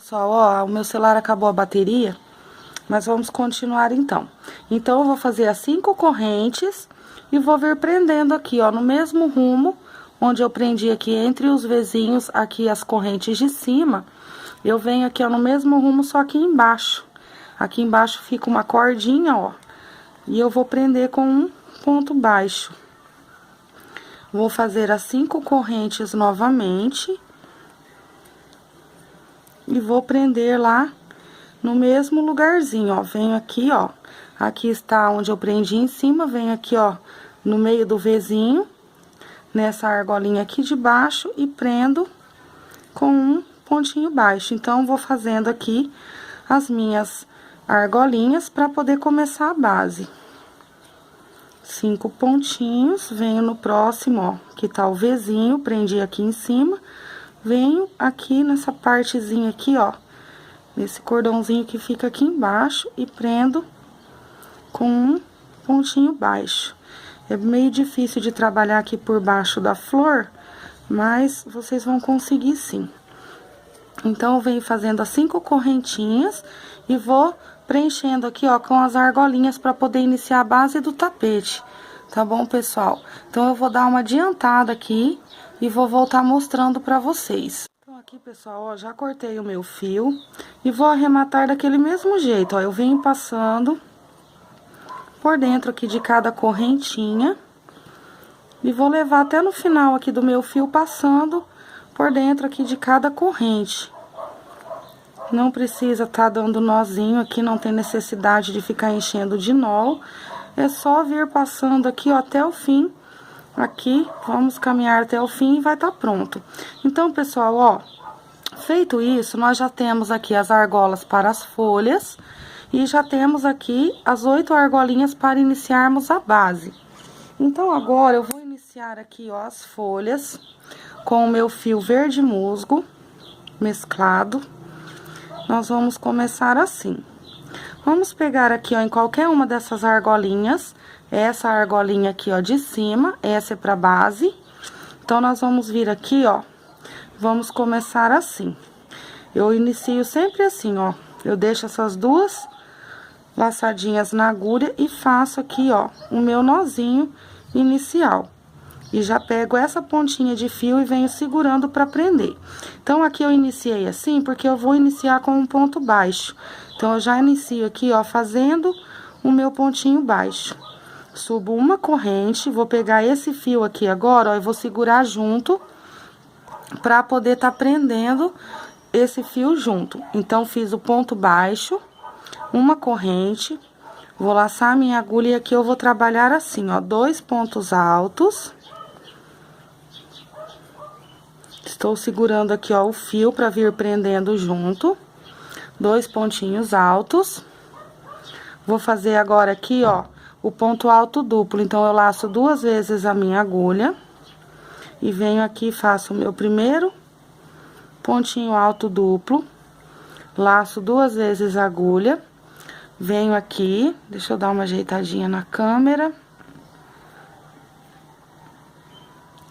Pessoal, ó, o meu celular acabou a bateria, mas vamos continuar então. Então, eu vou fazer as 5 correntes e vou vir prendendo aqui, ó, no mesmo rumo, onde eu prendi aqui entre os vizinhos, aqui as correntes de cima, eu venho aqui, ó, no mesmo rumo, só que embaixo. Aqui embaixo fica uma cordinha, ó, e eu vou prender com um ponto baixo. Vou fazer as 5 correntes novamente. E vou prender lá no mesmo lugarzinho, ó. Venho aqui, ó. Aqui está onde eu prendi em cima, venho aqui, ó, no meio do vizinho, nessa argolinha aqui de baixo e prendo com um pontinho baixo. Então, vou fazendo aqui as minhas argolinhas para poder começar a base. 5 pontinhos, venho no próximo, ó, que tá o vizinho, prendi aqui em cima. Venho aqui nessa partezinha aqui, ó, nesse cordãozinho que fica aqui embaixo e prendo com um pontinho baixo. É meio difícil de trabalhar aqui por baixo da flor, mas vocês vão conseguir sim. Então, eu venho fazendo as 5 correntinhas e vou preenchendo aqui, ó, com as argolinhas para poder iniciar a base do tapete. Tá bom, pessoal? Então, eu vou dar uma adiantada aqui e vou voltar mostrando pra vocês. Então, aqui, pessoal, ó, já cortei o meu fio e vou arrematar daquele mesmo jeito, ó. Eu venho passando por dentro aqui de cada correntinha e vou levar até no final aqui do meu fio, passando por dentro aqui de cada corrente. Não precisa tá dando nozinho aqui, não tem necessidade de ficar enchendo de nó. É só vir passando aqui, ó, até o fim. Aqui, vamos caminhar até o fim e vai estar pronto. Então, pessoal, ó, feito isso, nós já temos aqui as argolas para as folhas e já temos aqui as 8 argolinhas para iniciarmos a base. Então, agora, eu vou iniciar aqui, ó, as folhas com o meu fio verde musgo mesclado. Nós vamos começar assim. Vamos pegar aqui, ó, em qualquer uma dessas argolinhas. Essa argolinha aqui, ó, de cima, essa é pra base. Então, nós vamos vir aqui, ó, vamos começar assim. Eu inicio sempre assim, ó, eu deixo essas 2 laçadinhas na agulha e faço aqui, ó, o meu nozinho inicial. E já pego essa pontinha de fio e venho segurando pra prender. Então, aqui eu iniciei assim, porque eu vou iniciar com um ponto baixo. Então, eu já inicio aqui, ó, fazendo o meu pontinho baixo. Subo uma corrente, vou pegar esse fio aqui agora, ó, e vou segurar junto pra poder tá prendendo esse fio junto. Então, fiz o ponto baixo, uma corrente, vou laçar a minha agulha e aqui eu vou trabalhar assim, ó, 2 pontos altos. Estou segurando aqui, ó, o fio pra vir prendendo junto, 2 pontinhos altos. Vou fazer agora aqui, ó, o ponto alto duplo. Então, eu laço 2 vezes a minha agulha e venho aqui, faço o meu primeiro pontinho alto duplo, laço 2 vezes a agulha, venho aqui, deixa eu dar uma ajeitadinha na câmera.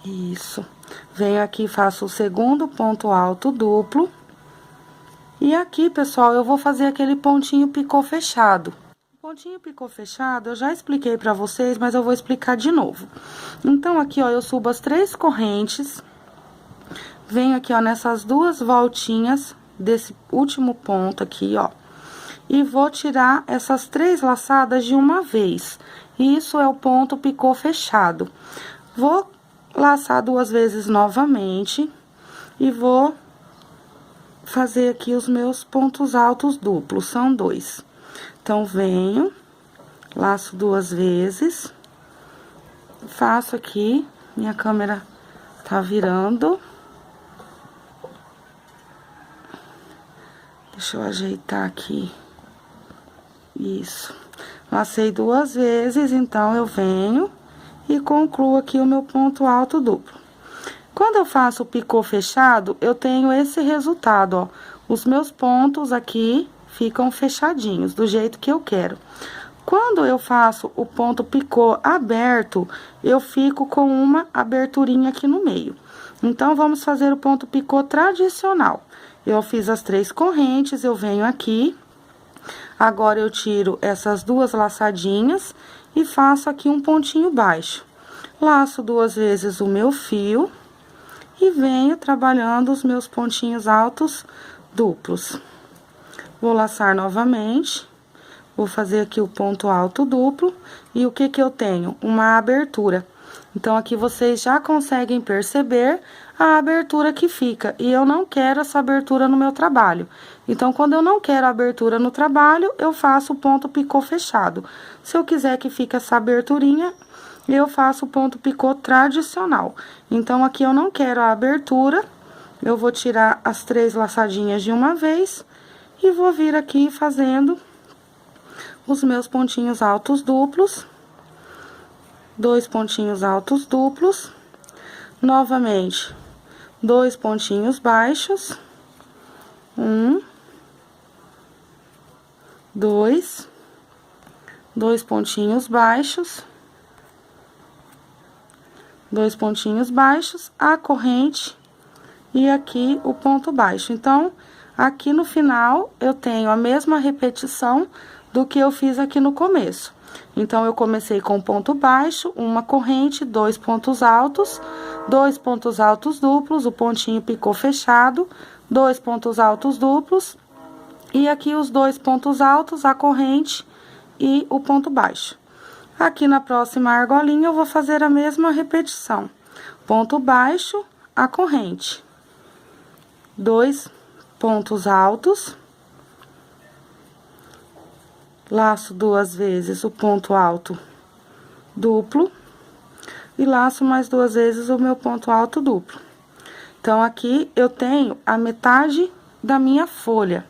Isso. Venho aqui, faço o segundo ponto alto duplo. E aqui, pessoal, eu vou fazer aquele pontinho picô fechado. Pontinho picô fechado, eu já expliquei pra vocês, mas eu vou explicar de novo. Então, aqui, ó, eu subo as 3 correntes, venho aqui, ó, nessas 2 voltinhas desse último ponto aqui, ó, e vou tirar essas 3 laçadas de uma vez. Isso é o ponto picô fechado. Vou laçar 2 vezes novamente e vou fazer aqui os meus pontos altos duplos, são 2. Então, venho, laço 2 vezes, faço aqui, minha câmera tá virando. Deixa eu ajeitar aqui. Isso. Lacei 2 vezes, então, eu venho e concluo aqui o meu ponto alto duplo. Quando eu faço o picô fechado, eu tenho esse resultado, ó. Os meus pontos aqui ficam fechadinhos, do jeito que eu quero. Quando eu faço o ponto picô aberto, eu fico com uma aberturinha aqui no meio. Então, vamos fazer o ponto picô tradicional. eu fiz as 3 correntes, eu venho aqui. Agora, eu tiro essas 2 laçadinhas e faço aqui um pontinho baixo. Laço 2 vezes o meu fio e venho trabalhando os meus pontinhos altos duplos. Vou laçar novamente, vou fazer aqui o ponto alto duplo e o que que eu tenho? Uma abertura. Então, aqui vocês já conseguem perceber a abertura que fica, e eu não quero essa abertura no meu trabalho. Então, quando eu não quero a abertura no trabalho, eu faço o ponto picô fechado. Se eu quiser que fique essa aberturinha, eu faço o ponto picô tradicional. Então, aqui eu não quero a abertura, eu vou tirar as 3 laçadinhas de uma vez e vou vir aqui fazendo os meus pontinhos altos duplos. 2 pontinhos altos duplos, novamente, 2 pontinhos baixos, 1, 2, 2 pontinhos baixos, 2 pontinhos baixos, a corrente e aqui o ponto baixo. Então, aqui no final, eu tenho a mesma repetição do que eu fiz aqui no começo. Então, eu comecei com ponto baixo, uma corrente, 2 pontos altos, 2 pontos altos duplos, o pontinho picô fechado, 2 pontos altos duplos, e aqui os 2 pontos altos, a corrente e o ponto baixo. Aqui na próxima argolinha, eu vou fazer a mesma repetição. Ponto baixo, a corrente. 2 pontos altos. Laço 2 vezes o ponto alto duplo e laço mais 2 vezes o meu ponto alto duplo. Então, aqui eu tenho a metade da minha folha.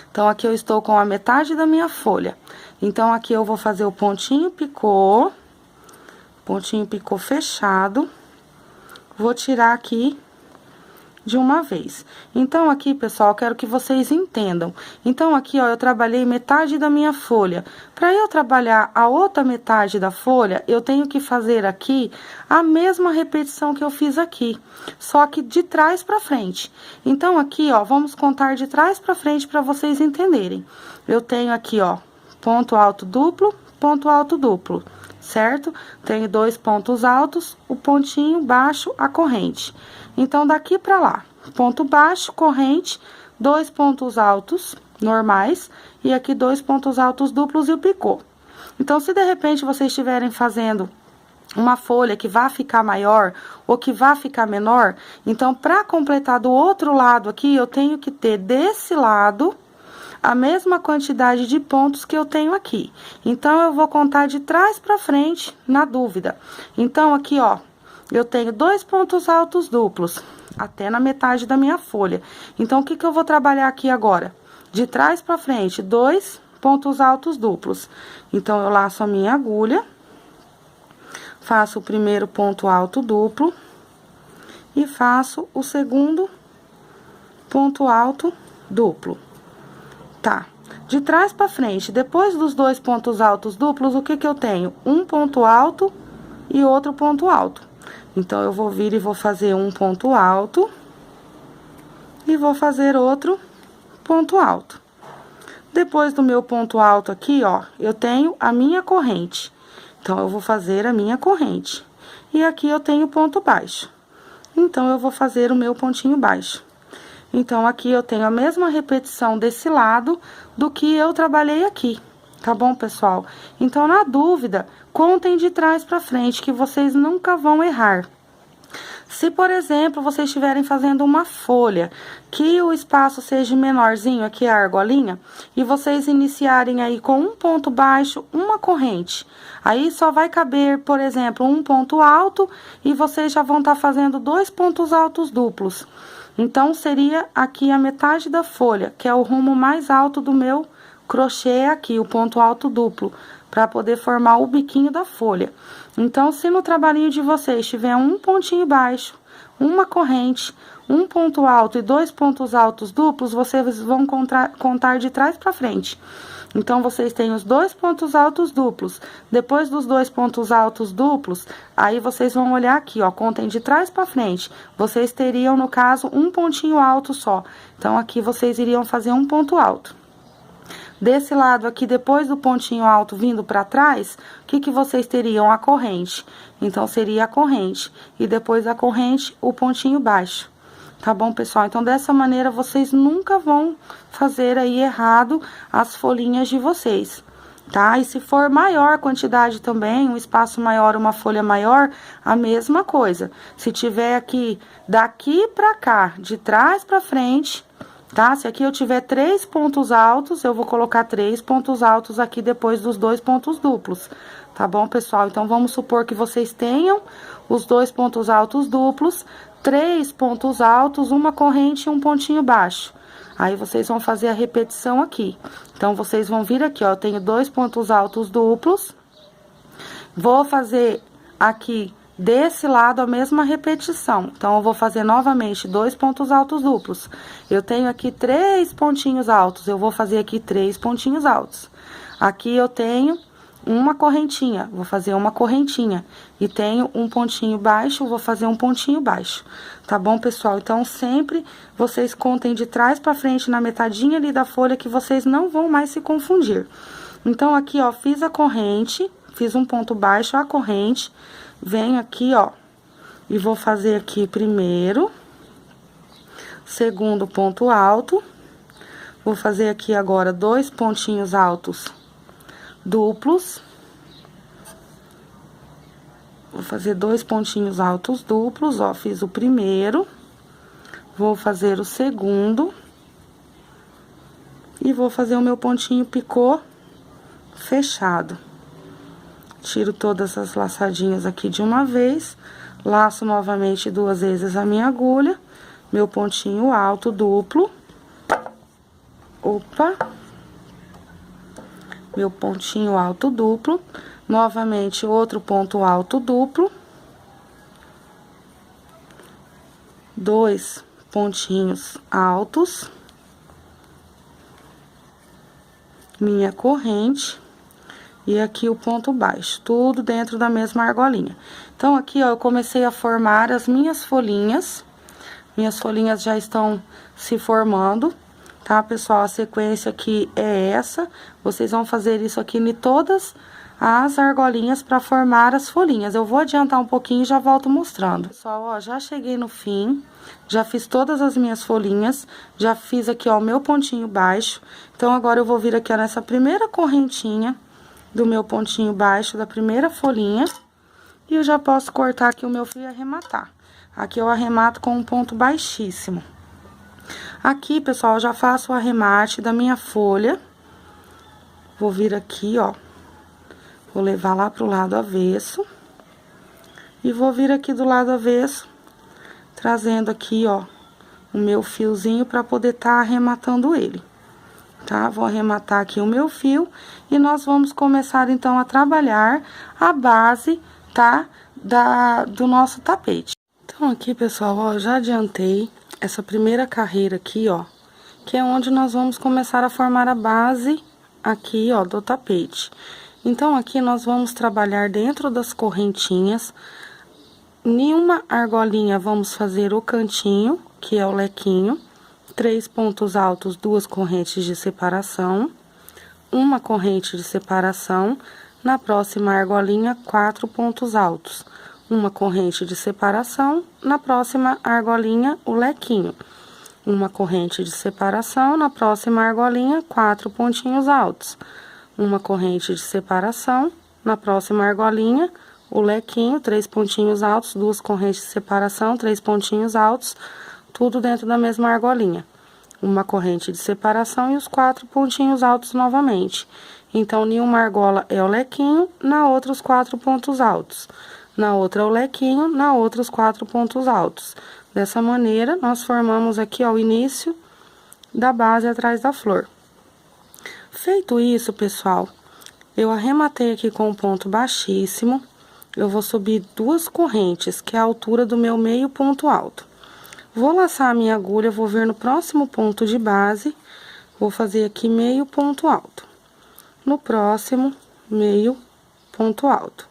Então, aqui eu estou com a metade da minha folha. Então, aqui eu vou fazer o pontinho picô fechado. Vou tirar aqui de uma vez. Então, aqui, pessoal, eu quero que vocês entendam. Então, aqui, ó, eu trabalhei metade da minha folha. Para eu trabalhar a outra metade da folha, eu tenho que fazer aqui a mesma repetição que eu fiz aqui, só que de trás para frente. Então, aqui, ó, vamos contar de trás para frente para vocês entenderem. Eu tenho aqui, ó, ponto alto duplo, certo? Tenho 2 pontos altos, o pontinho baixo, a corrente. Então, daqui pra lá, ponto baixo, corrente, 2 pontos altos normais, e aqui 2 pontos altos duplos e o picô. Então, se de repente vocês estiverem fazendo uma folha que vai ficar maior ou que vai ficar menor, então, para completar do outro lado aqui, eu tenho que ter desse lado a mesma quantidade de pontos que eu tenho aqui. Então, eu vou contar de trás pra frente, na dúvida. Então, aqui, ó, eu tenho 2 pontos altos duplos, até na metade da minha folha. Então, o que que eu vou trabalhar aqui agora? De trás pra frente, 2 pontos altos duplos. Então, eu laço a minha agulha, faço o primeiro ponto alto duplo e faço o segundo ponto alto duplo. Tá, de trás pra frente, depois dos 2 pontos altos duplos, o que que eu tenho? Um ponto alto e outro ponto alto. Então, eu vou vir e vou fazer um ponto alto e vou fazer outro ponto alto. Depois do meu ponto alto aqui, ó, eu tenho a minha corrente. Então, eu vou fazer a minha corrente. E aqui eu tenho ponto baixo. Então, eu vou fazer o meu pontinho baixo. Então, aqui eu tenho a mesma repetição desse lado do que eu trabalhei aqui. Tá bom, pessoal? Então, na dúvida, contem de trás pra frente, que vocês nunca vão errar. Se, por exemplo, vocês estiverem fazendo uma folha, que o espaço seja menorzinho, aqui a argolinha, e vocês iniciarem aí com um ponto baixo, uma corrente, aí só vai caber, por exemplo, um ponto alto, e vocês já vão estar fazendo 2 pontos altos duplos. Então, seria aqui a metade da folha, que é o rumo mais alto do meu crochê aqui, o ponto alto duplo, para poder formar o biquinho da folha. Então, se no trabalhinho de vocês tiver um pontinho baixo, uma corrente, um ponto alto e 2 pontos altos duplos, vocês vão contar de trás para frente. Então, vocês têm os 2 pontos altos duplos. Depois dos 2 pontos altos duplos, aí vocês vão olhar aqui, ó, contem de trás pra frente. Vocês teriam, no caso, um pontinho alto só. Então, aqui vocês iriam fazer um ponto alto. Desse lado aqui, depois do pontinho alto vindo pra trás, o que vocês teriam? A corrente. Então, seria a corrente. E depois da corrente, o pontinho baixo. Tá bom, pessoal? Então, dessa maneira, vocês nunca vão fazer aí errado as folhinhas de vocês, tá? E se for maior a quantidade também, um espaço maior, uma folha maior, a mesma coisa. Se tiver aqui, daqui pra cá, de trás pra frente, tá? Se aqui eu tiver 3 pontos altos, eu vou colocar 3 pontos altos aqui depois dos 2 pontos duplos, tá bom, pessoal? Então, vamos supor que vocês tenham os 2 pontos altos duplos, 3 pontos altos, uma corrente e um pontinho baixo. Aí, vocês vão fazer a repetição aqui. Então, vocês vão vir aqui, ó, eu tenho 2 pontos altos duplos. Vou fazer aqui, desse lado, a mesma repetição. Então, eu vou fazer novamente 2 pontos altos duplos. Eu tenho aqui 3 pontinhos altos, eu vou fazer aqui 3 pontinhos altos. Aqui, eu tenho uma correntinha, vou fazer uma correntinha. E tenho um pontinho baixo, vou fazer um pontinho baixo. Tá bom, pessoal? Então, sempre vocês contem de trás pra frente na metadinha ali da folha, que vocês não vão mais se confundir. Então, aqui, ó, fiz a corrente, fiz um ponto baixo, a corrente, venho aqui, ó, e vou fazer aqui primeiro, segundo ponto alto, vou fazer aqui agora 2 pontinhos altos duplos. Vou fazer 2 pontinhos altos duplos, ó, fiz o primeiro, vou fazer o segundo e vou fazer o meu pontinho picô fechado. Tiro todas as laçadinhas aqui de uma vez, laço novamente 2 vezes a minha agulha, meu pontinho alto duplo. Opa! Meu pontinho alto duplo, novamente outro ponto alto duplo, 2 pontinhos altos, minha corrente e aqui o ponto baixo, tudo dentro da mesma argolinha. Então, aqui, ó, eu comecei a formar as minhas folhinhas já estão se formando. Tá, pessoal? A sequência aqui é essa. Vocês vão fazer isso aqui em todas as argolinhas para formar as folhinhas. Eu vou adiantar um pouquinho e já volto mostrando. Pessoal, ó, já cheguei no fim, já fiz todas as minhas folhinhas, já fiz aqui, ó, o meu pontinho baixo. Então, agora eu vou vir aqui, ó, nessa primeira correntinha do meu pontinho baixo da primeira folhinha. E eu já posso cortar aqui o meu fio e arrematar. Aqui eu arremato com um ponto baixíssimo. Aqui, pessoal, eu já faço o arremate da minha folha. Vou vir aqui, ó. Vou levar lá pro lado avesso. E vou vir aqui do lado avesso, trazendo aqui, ó, o meu fiozinho pra poder tá arrematando ele. Tá? Vou arrematar aqui o meu fio e nós vamos começar, então, a trabalhar a base, tá? Do nosso tapete. Então, aqui, pessoal, ó, já adiantei essa primeira carreira aqui, ó, que é onde nós vamos começar a formar a base aqui, ó, do tapete. Então, aqui nós vamos trabalhar dentro das correntinhas. Em uma argolinha, vamos fazer o cantinho, que é o lequinho, 3 pontos altos, 2 correntes de separação, uma corrente de separação, na próxima argolinha, 4 pontos altos. Uma corrente de separação, na próxima argolinha, o lequinho. Uma corrente de separação, na próxima argolinha, 4 pontinhos altos. Uma corrente de separação, na próxima argolinha, o lequinho, 3 pontinhos altos, 2 correntes de separação, 3 pontinhos altos, tudo dentro da mesma argolinha. Uma corrente de separação e os 4 pontinhos altos novamente. Então, em uma argola é o lequinho, na outra os 4 pontos altos. Na outra o lequinho, na outra os 4 pontos altos. Dessa maneira, nós formamos aqui, ó, o início da base atrás da flor. Feito isso, pessoal, eu arrematei aqui com um ponto baixíssimo. Eu vou subir 2 correntes, que é a altura do meu meio ponto alto. Vou laçar a minha agulha, vou vir no próximo ponto de base, vou fazer aqui meio ponto alto. no próximo meio ponto alto.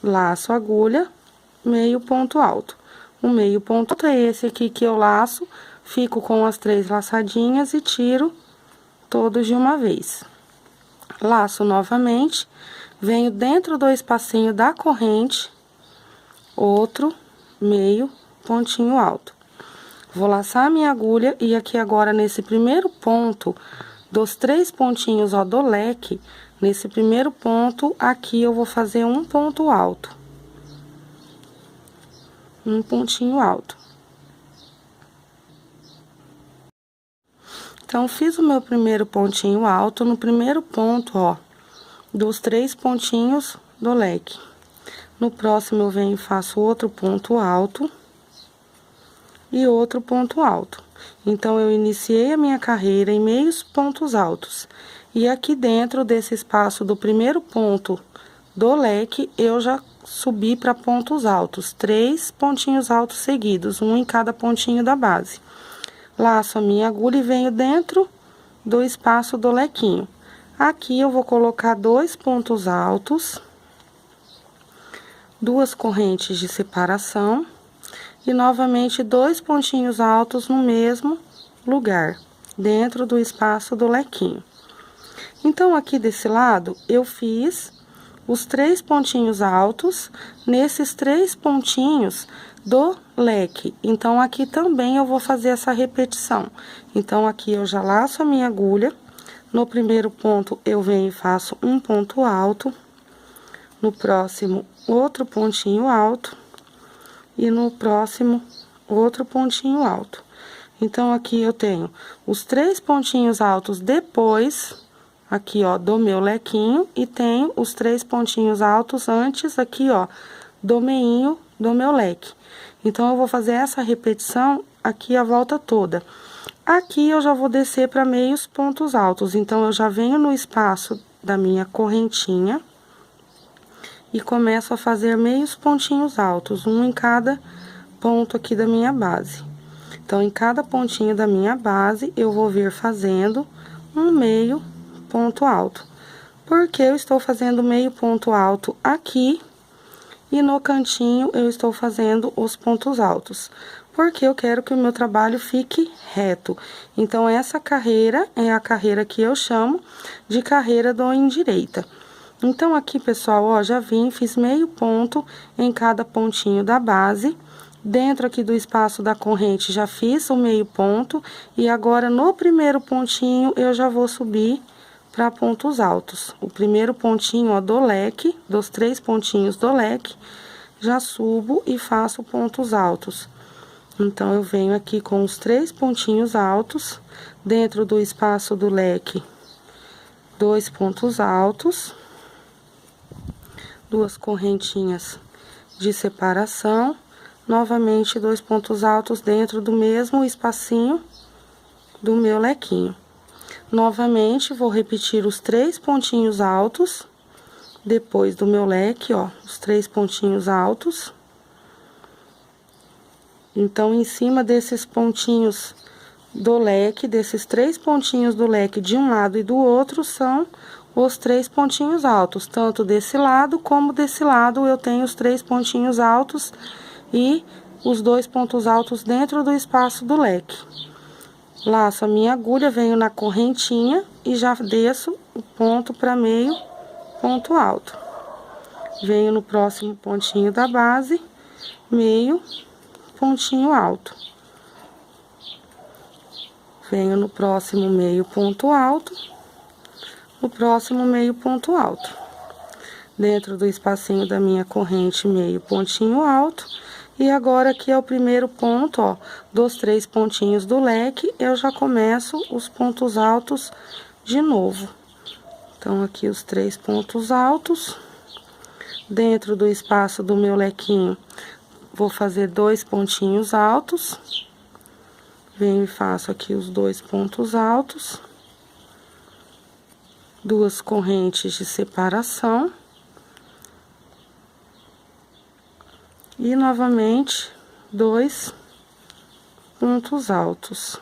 Laço a agulha, meio ponto alto. O meio ponto alto é esse aqui que eu laço, fico com as 3 laçadinhas e tiro todos de uma vez. Laço novamente, venho dentro do espacinho da corrente, outro meio pontinho alto. Vou laçar a minha agulha e aqui agora nesse primeiro ponto dos 3 pontinhos, ó, do leque, nesse primeiro ponto aqui eu vou fazer um ponto alto. Um pontinho alto. Então, fiz o meu primeiro pontinho alto no primeiro ponto, ó, dos 3 pontinhos do leque. No próximo, eu venho e faço outro ponto alto e outro ponto alto. Então, eu iniciei a minha carreira em meios pontos altos. E aqui dentro desse espaço do primeiro ponto do leque, eu já subi para pontos altos, 3 pontinhos altos seguidos, um em cada pontinho da base. Laço a minha agulha e venho dentro do espaço do lequinho. Aqui eu vou colocar 2 pontos altos, 2 correntes de separação e novamente 2 pontinhos altos no mesmo lugar, dentro do espaço do lequinho. Então, aqui desse lado, eu fiz os 3 pontinhos altos nesses 3 pontinhos do leque. Então, aqui também eu vou fazer essa repetição. Então, aqui eu já laço a minha agulha. No primeiro ponto, eu venho e faço um ponto alto. No próximo, outro pontinho alto. E no próximo, outro pontinho alto. Então, aqui eu tenho os 3 pontinhos altos depois, aqui, ó, do meu lequinho, e tenho os 3 pontinhos altos antes, aqui, ó, do meinho do meu leque. Então, eu vou fazer essa repetição aqui a volta toda. Aqui, eu já vou descer para meios pontos altos. Então, eu já venho no espaço da minha correntinha e começo a fazer meios pontinhos altos, um em cada ponto aqui da minha base. Então, em cada pontinho da minha base, eu vou vir fazendo um meio ponto alto. Porque eu estou fazendo meio ponto alto aqui e no cantinho eu estou fazendo os pontos altos. Porque eu quero que o meu trabalho fique reto. Então, essa carreira é a carreira que eu chamo de carreira do endireita. Então, aqui, pessoal, ó, já vim, fiz meio ponto em cada pontinho da base. Dentro aqui do espaço da corrente, já fiz o meio ponto. E agora, no primeiro pontinho, eu já vou subir para pontos altos. O primeiro pontinho, ó, do leque, dos 3 pontinhos do leque, já subo e faço pontos altos. Então, eu venho aqui com os 3 pontinhos altos, dentro do espaço do leque, 2 pontos altos, 2 correntinhas de separação, novamente 2 pontos altos dentro do mesmo espacinho do meu lequinho. Novamente, vou repetir os 3 pontinhos altos, depois do meu leque, ó, os 3 pontinhos altos. Então, em cima desses pontinhos do leque, desses 3 pontinhos do leque de um lado e do outro, são os 3 pontinhos altos. Tanto desse lado como desse lado, eu tenho os 3 pontinhos altos e os 2 pontos altos dentro do espaço do leque. Laço a minha agulha, venho na correntinha e já desço o ponto para meio ponto alto. Venho no próximo pontinho da base, meio pontinho alto. Venho no próximo meio ponto alto, no próximo meio ponto alto. Dentro do espacinho da minha corrente, meio pontinho alto. E agora, aqui é o primeiro ponto, ó, dos 3 pontinhos do leque, eu já começo os pontos altos de novo. Então, aqui os 3 pontos altos. Dentro do espaço do meu lequinho, vou fazer 2 pontinhos altos. Venho e faço aqui os 2 pontos altos. 2 correntes de separação. E, novamente, 2 pontos altos.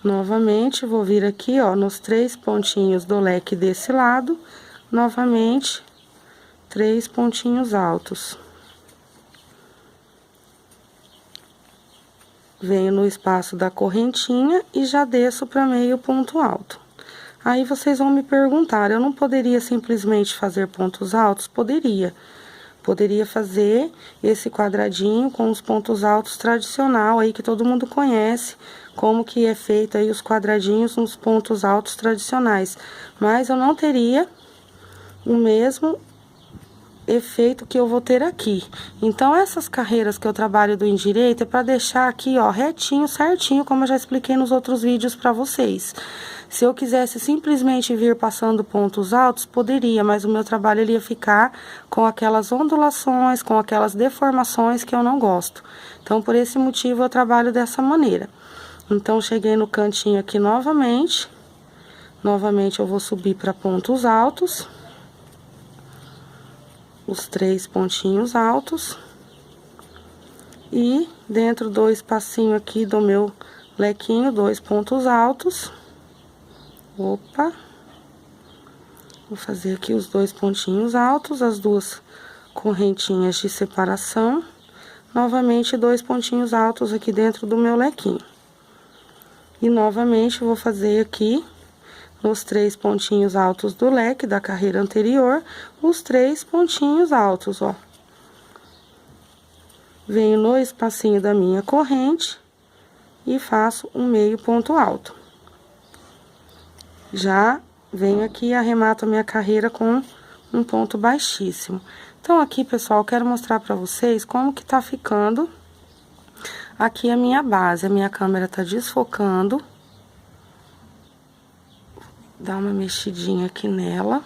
Novamente, vou vir aqui, ó, nos 3 pontinhos do leque desse lado, novamente, 3 pontinhos altos. Venho no espaço da correntinha e já desço para meio ponto alto. Aí, vocês vão me perguntar, eu não poderia simplesmente fazer pontos altos? Poderia. Poderia fazer esse quadradinho com os pontos altos tradicional aí que todo mundo conhece, como que é feito aí os quadradinhos nos pontos altos tradicionais. Mas eu não teria o mesmo efeito que eu vou ter aqui. Então, essas carreiras que eu trabalho do endireito é para deixar aqui, ó, retinho, certinho, como eu já expliquei nos outros vídeos para vocês. Se eu quisesse simplesmente vir passando pontos altos, poderia, mas o meu trabalho ele ia ficar com aquelas ondulações, com aquelas deformações que eu não gosto. Então, por esse motivo, eu trabalho dessa maneira. Então, cheguei no cantinho aqui novamente. Novamente, eu vou subir para pontos altos. Os 3 pontinhos altos. E dentro do espacinho aqui do meu lequinho, 2 pontos altos. Opa! Vou fazer aqui os 2 pontinhos altos, as 2 correntinhas de separação. Novamente, 2 pontinhos altos aqui dentro do meu lequinho. E novamente, vou fazer aqui, nos 3 pontinhos altos do leque da carreira anterior, os 3 pontinhos altos, ó. Venho no espacinho da minha corrente e faço um meio ponto alto. Já venho aqui e arremato a minha carreira com um ponto baixíssimo. Então, aqui, pessoal, eu quero mostrar pra vocês como que tá ficando aqui a minha base. A minha câmera tá desfocando. Dá uma mexidinha aqui nela.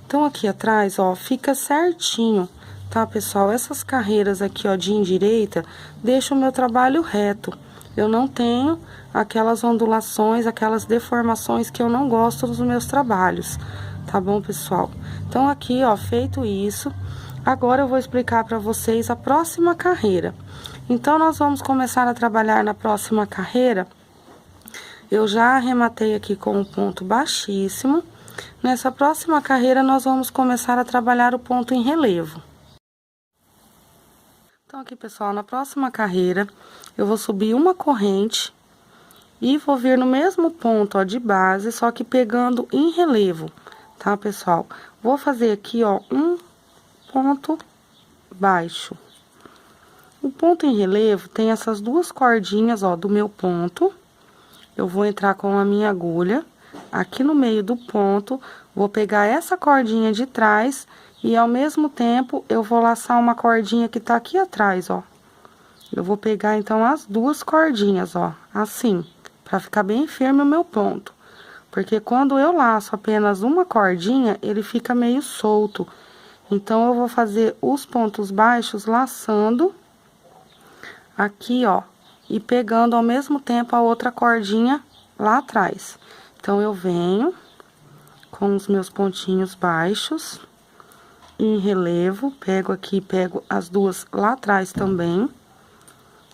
Então, aqui atrás, ó, fica certinho, tá, pessoal? Essas carreiras aqui, ó, de endireita, deixam o meu trabalho reto. Eu não tenho aquelas ondulações, aquelas deformações que eu não gosto dos meus trabalhos, tá bom, pessoal? Então, aqui, ó, feito isso, agora eu vou explicar pra vocês a próxima carreira. Então, nós vamos começar a trabalhar na próxima carreira. Eu já arrematei aqui com um ponto baixíssimo. Nessa próxima carreira, nós vamos começar a trabalhar o ponto em relevo. Então, aqui, pessoal, na próxima carreira, eu vou subir uma corrente e vou vir no mesmo ponto, ó, de base, só que pegando em relevo, tá, pessoal? Vou fazer aqui, ó, um ponto baixo. O ponto em relevo tem essas 2 cordinhas, ó, do meu ponto. Eu vou entrar com a minha agulha aqui no meio do ponto, vou pegar essa cordinha de trás e, ao mesmo tempo, eu vou laçar uma cordinha que tá aqui atrás, ó. Eu vou pegar, então, as 2 cordinhas, ó, assim, pra ficar bem firme o meu ponto. Porque quando eu laço apenas uma cordinha, ele fica meio solto. Então, eu vou fazer os pontos baixos laçando aqui, ó, e pegando ao mesmo tempo a outra cordinha lá atrás. Então, eu venho com os meus pontinhos baixos em relevo, pego aqui, pego as 2 lá atrás também,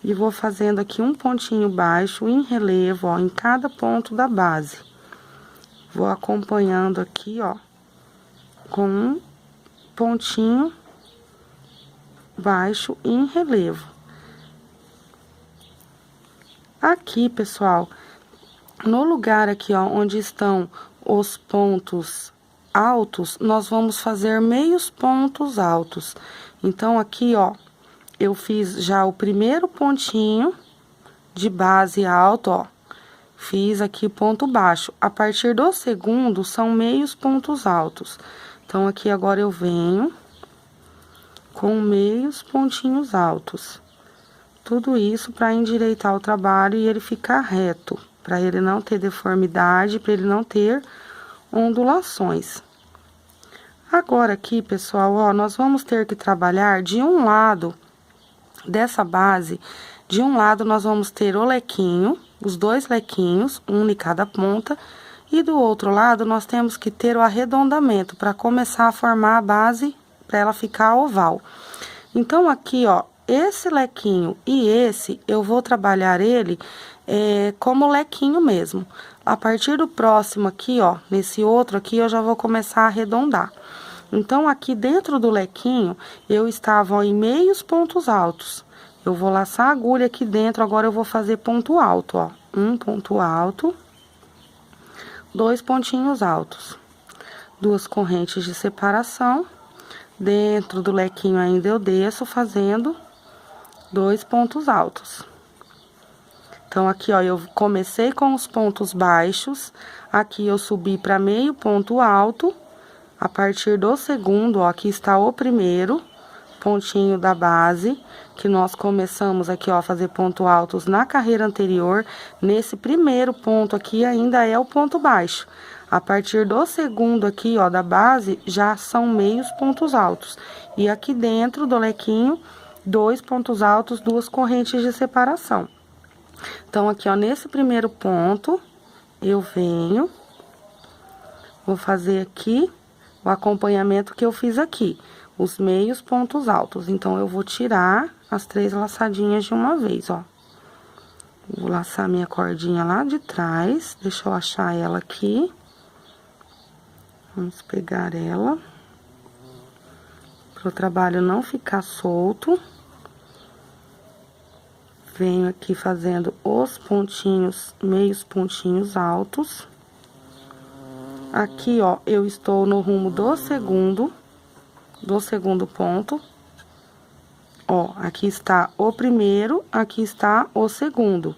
e vou fazendo aqui um pontinho baixo em relevo, ó, em cada ponto da base. Vou acompanhando aqui, ó, com um pontinho baixo em relevo. Aqui, pessoal, no lugar aqui, ó, onde estão os pontos altos, nós vamos fazer meios pontos altos. Então, aqui, ó, eu fiz já o primeiro pontinho de base alto, ó. Fiz aqui ponto baixo. A partir do segundo, são meios pontos altos. Então, aqui agora eu venho com meios pontinhos altos. Tudo isso para endireitar o trabalho e ele ficar reto, para ele não ter deformidade, para ele não ter ondulações. Agora aqui, pessoal, ó, nós vamos ter que trabalhar de um lado dessa base, de um lado nós vamos ter o lequinho, os 2 lequinhos, um em cada ponta, e do outro lado nós temos que ter o arredondamento para começar a formar a base, para ela ficar oval. Então, aqui, ó, esse lequinho e esse, eu vou trabalhar ele como lequinho mesmo. A partir do próximo aqui, ó, nesse outro aqui, eu já vou começar a arredondar. Então, aqui dentro do lequinho, eu estava, ó, em meios pontos altos. Eu vou laçar a agulha aqui dentro, agora eu vou fazer ponto alto, ó. Um ponto alto, 2 pontinhos altos. 2 correntes de separação. Dentro do lequinho ainda eu desço fazendo 2 pontos altos. Então, aqui, ó, eu comecei com os pontos baixos, aqui eu subi para meio ponto alto, a partir do segundo, ó, aqui está o primeiro pontinho da base, que nós começamos aqui, ó, a fazer ponto altos na carreira anterior. Nesse primeiro ponto aqui ainda é o ponto baixo. A partir do segundo aqui, ó, da base, já são meios pontos altos. E aqui dentro do lequinho, 2 pontos altos, 2 correntes de separação. Então, aqui, ó, nesse primeiro ponto, eu venho, vou fazer aqui o acompanhamento que eu fiz aqui, os meios pontos altos. Então, eu vou tirar as 3 laçadinhas de uma vez, ó. Vou laçar minha cordinha lá de trás, deixa eu achar ela aqui. Vamos pegar ela, para o trabalho não ficar solto. Venho aqui fazendo os pontinhos, meios pontinhos altos. Aqui, ó, eu estou no rumo do segundo ponto. Ó, aqui está o primeiro, aqui está o segundo.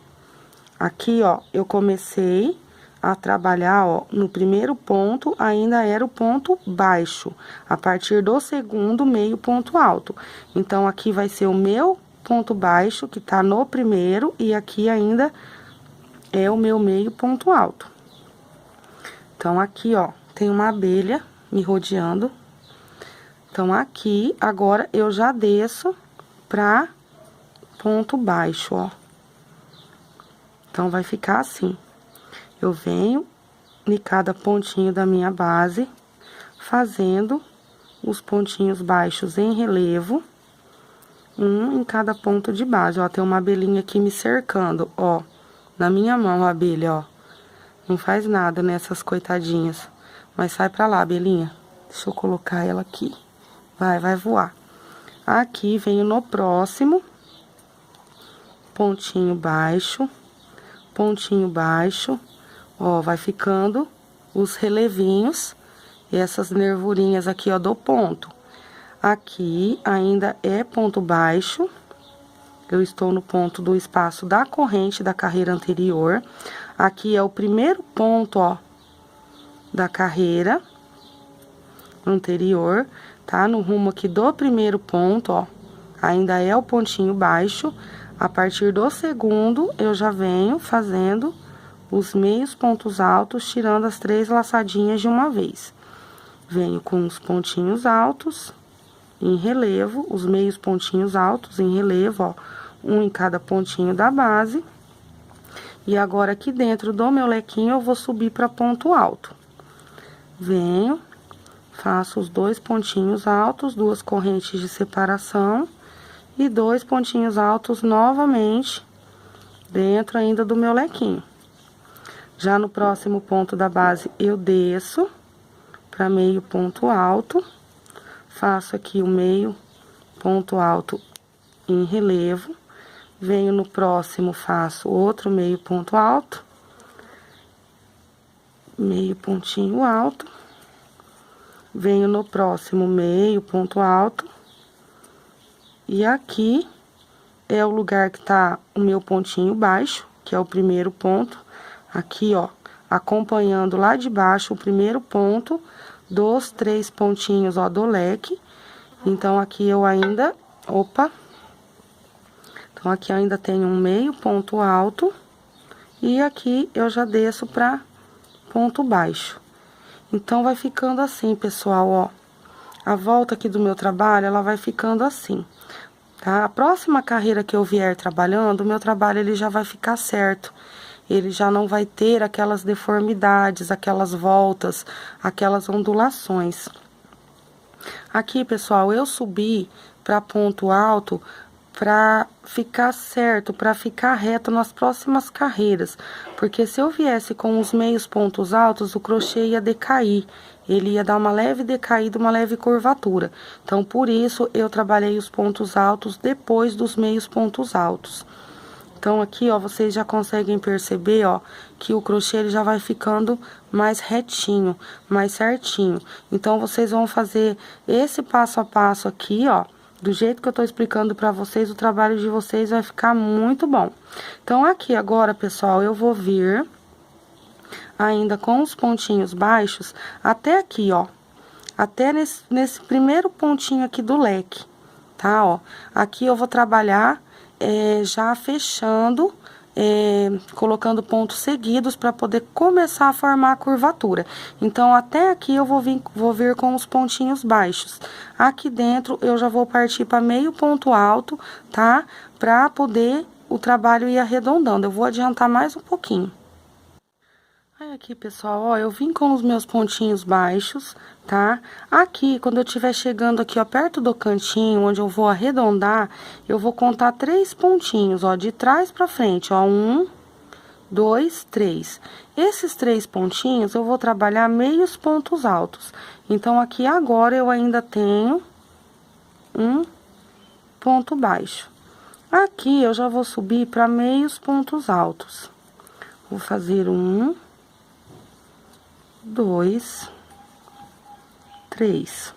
Aqui, ó, eu comecei a trabalhar, ó, no primeiro ponto ainda era o ponto baixo. A partir do segundo, meio ponto alto. Então, aqui vai ser o meu ponto baixo, que tá no primeiro, e aqui ainda é o meu meio ponto alto. Então, aqui, ó, tem uma abelha me rodeando. Então, aqui, agora, eu já desço pra ponto baixo, ó. Então, vai ficar assim. Eu venho em cada pontinho da minha base, fazendo os pontinhos baixos em relevo, um em cada ponto de base, ó. Tem uma abelhinha aqui me cercando, ó, na minha mão a abelha, ó. Não faz nada nessas coitadinhas, mas sai pra lá, abelhinha. Deixa eu colocar ela aqui. Vai voar. Aqui, venho no próximo, pontinho baixo, ó, vai ficando os relevinhos, e essas nervurinhas aqui, ó, do ponto. Aqui ainda é ponto baixo, eu estou no ponto do espaço da corrente da carreira anterior. Aqui é o primeiro ponto, ó, da carreira anterior, tá? No rumo aqui do primeiro ponto, ó, ainda é o pontinho baixo. A partir do segundo, eu já venho fazendo os meios pontos altos, tirando as 3 laçadinhas de uma vez. Venho com os pontinhos altos em relevo, os meios pontinhos altos em relevo, ó, um em cada pontinho da base. E agora, aqui dentro do meu lequinho, eu vou subir para ponto alto. Venho, faço os 2 pontinhos altos, 2 correntes de separação e 2 pontinhos altos novamente dentro ainda do meu lequinho. Já no próximo ponto da base, eu desço para meio ponto alto, faço aqui o meio ponto alto em relevo, venho no próximo, faço outro meio ponto alto, meio pontinho alto, venho no próximo meio ponto alto, e aqui é o lugar que tá o meu pontinho baixo, que é o primeiro ponto, aqui, ó, acompanhando lá de baixo o primeiro ponto dos 3 pontinhos, ó, do leque. Então, aqui eu ainda, então, aqui eu ainda tenho um meio ponto alto, e aqui eu já desço pra ponto baixo. Então, vai ficando assim, pessoal, ó. A volta aqui do meu trabalho, ela vai ficando assim, tá? A próxima carreira que eu vier trabalhando, o meu trabalho, ele já vai ficar certo. Ele já não vai ter aquelas deformidades, aquelas voltas, aquelas ondulações. Aqui, pessoal, eu subi para ponto alto pra ficar certo, pra ficar reto nas próximas carreiras. Porque se eu viesse com os meios pontos altos, o crochê ia decair. Ele ia dar uma leve decaída, uma leve curvatura. Então, por isso, eu trabalhei os pontos altos depois dos meios pontos altos. Então, aqui, ó, vocês já conseguem perceber, ó, que o crochê ele já vai ficando mais retinho, mais certinho. Então, vocês vão fazer esse passo a passo aqui, ó, do jeito que eu tô explicando pra vocês, o trabalho de vocês vai ficar muito bom. Então, aqui agora, pessoal, eu vou vir ainda com os pontinhos baixos até aqui, ó. Até nesse primeiro pontinho aqui do leque, tá, ó. Aqui eu vou trabalhar já fechando, colocando pontos seguidos para poder começar a formar a curvatura. Então, até aqui eu vou vir com os pontinhos baixos. Aqui dentro eu já vou partir para meio ponto alto, tá? Para poder o trabalho ir arredondando. Eu vou adiantar mais um pouquinho. Aí, aqui, pessoal, ó, eu vim com os meus pontinhos baixos, tá? Aqui, quando eu estiver chegando aqui, ó, perto do cantinho, onde eu vou arredondar, eu vou contar 3 pontinhos, ó, de trás pra frente, ó, 1, 2, 3. Esses 3 pontinhos, eu vou trabalhar meios pontos altos. Então, aqui agora, eu ainda tenho um ponto baixo. Aqui, eu já vou subir pra meios pontos altos. Vou fazer 1, 2, 3.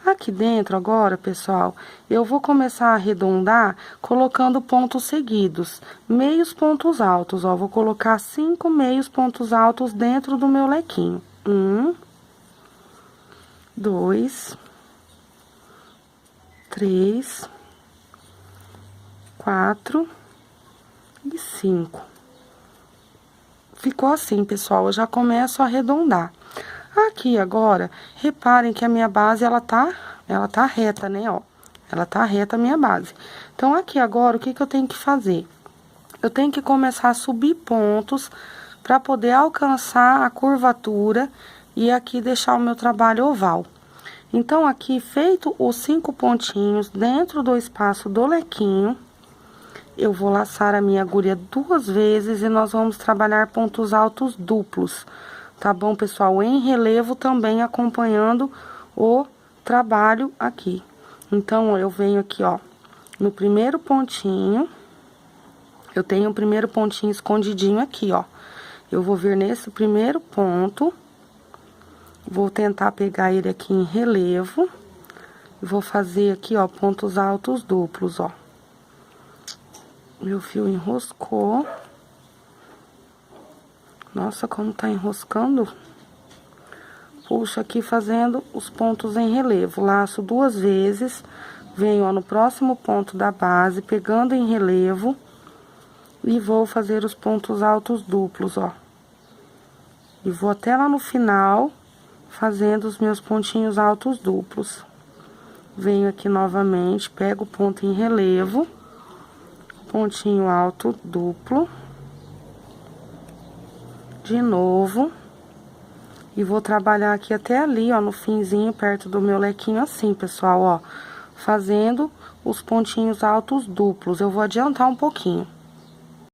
Aqui dentro agora, pessoal, eu vou começar a arredondar colocando pontos seguidos, meios pontos altos, ó. Vou colocar 5 meios pontos altos dentro do meu lequinho. 1, 2, 3, 4 e 5. Ficou assim, pessoal, eu já começo a arredondar. Aqui agora, reparem que a minha base, ela tá reta, né, ó. Ela tá reta a minha base. Então, aqui agora, o que que eu tenho que fazer? Eu tenho que começar a subir pontos para poder alcançar a curvatura e aqui deixar o meu trabalho oval. Então, aqui, feito os 5 pontinhos dentro do espaço do lequinho, eu vou laçar a minha agulha 2 vezes e nós vamos trabalhar pontos altos duplos, tá bom, pessoal? Em relevo também acompanhando o trabalho aqui. Então, ó, eu venho aqui, ó, no primeiro pontinho, eu tenho o primeiro pontinho escondidinho aqui, ó. Eu vou vir nesse primeiro ponto, vou tentar pegar ele aqui em relevo, e vou fazer aqui, ó, pontos altos duplos, ó. Meu fio enroscou. Nossa, como tá enroscando. Puxo aqui fazendo os pontos em relevo. Laço 2 vezes. Venho, ó, no próximo ponto da base, pegando em relevo. E vou fazer os pontos altos duplos, ó. E vou até lá no final, fazendo os meus pontinhos altos duplos. Venho aqui novamente, pego o ponto em relevo. Pontinho alto duplo, de novo, e vou trabalhar aqui até ali, ó, no finzinho, perto do meu lequinho, assim, pessoal, ó, fazendo os pontinhos altos duplos. Eu vou adiantar um pouquinho.